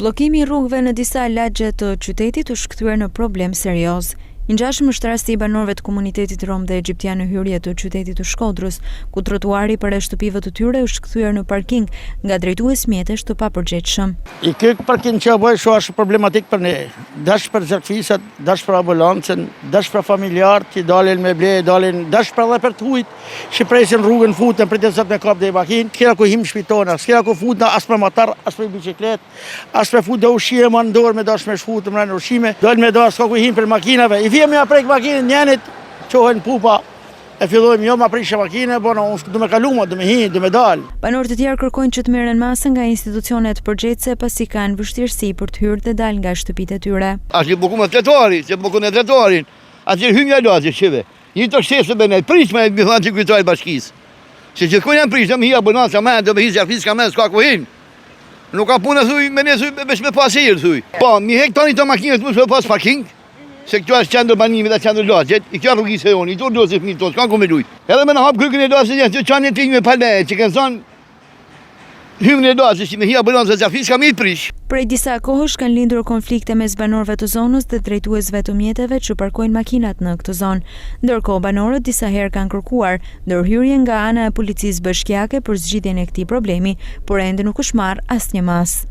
Bllokimi I rrugëve në disa lagje të qytetit u shkthyer në problem serioz. I ngjashëm është rasti I banorëve të komunitetit rom dhe egjiptian në hyrje të qytetit të Shkodrës, ku trotuari për shtëpive të tyre është kthyer në parking nga drejtues mjetesh të papërgjegjshëm. I ky parking që bëj është problematik për ne. Dash për zakfisat, dash për ambulancën, dash për familjarët që dalin me ble, dash për edhe për të hujt, që presin rrugën futën për të sa me kap dhe makinë, kira ku him shpitona, kira ku futna as për motor, as për biçikletë, as për fut ushqime më në dorë me dash me shfutë më në ushqime, dal me dash ku him për makinave. Vjemi a prek makinën njenit, qohen pupa, e fillojmë jo ma prishë makinë, bona unë du me kaluma, du me hi, du me dal. Banorët e tjerë kërkojnë që të merren masë nga institucionet përgjegjëse pasi kanë vështirësi për të hyrë dhe dalë nga shtëpitë e tyre. Ashtë buku me tretari, që buku në tretarin, atje hymë nga lazë, shive. Një të shtesë me ne, prish me mi thanë që kujtojnë bashkisë. Se që kënë janë prish, dhe me hi abonanca me, dhe me hi zjarfis ka me, s'ka ku hinë. Nuk ka punë, thuj, me ne, thuj, besh me pasirë, thuj. Po, mi hektoni të makinët mu s'me pas parking. Se këtu është qendër banimi dhe qendër lagjet, I kjo rrugisë e unë, I tur dosi fëmijë tonë, s'kan ku me lujt. Edhe me në hapë krykën e lagjet, që qanë e tinjë me palme, që kënë thonë hymën e lagjet, që me hi ambulancë dhe zjarfis ka me I prish. Prej disa kohësh kanë lindur konflikte mes banorëve të zonës dhe drejtuesve të mjeteve që parkojnë makinat në këtë zonë. Ndërkohë banorët disa herë kanë kërkuar ndërhyrje nga ana e policisë bashkiake për zgjidhjen e këtij problemi, por ende nuk është marrë asnjë mas.